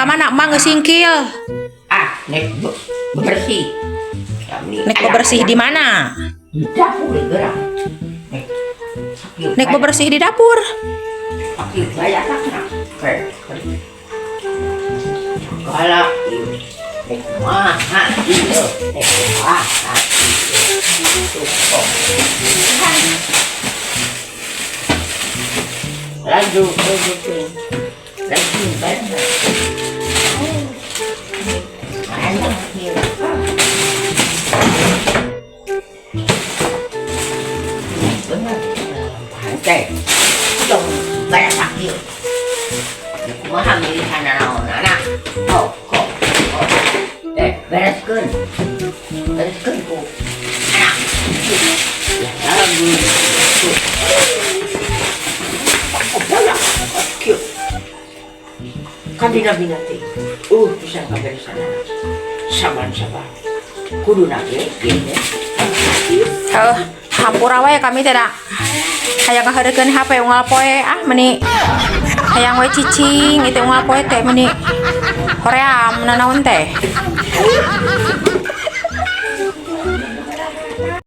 Kamana mang singkil? Nek bersih. Nek bebersih di mana? Di dapur gerak. Nek bebersih di dapur. Pakai gaya takna. Kalau nek maha itu nek maha itu kok. Lanjut. Banyak. Oke, dong banyak pakil. Kumaha milih anak-anak. Kok. Bereskeun ku anak. Lagu. Banyak pakil. Kan bina-bina teh. Bisa kaberesan anak. Saban-saban. Kudu nage gini. Hampura wae kami tidak hayang ngaheurekeun HP unggal poe meni hayang we cicing itu unggal poe teh meni hoream nanaon teh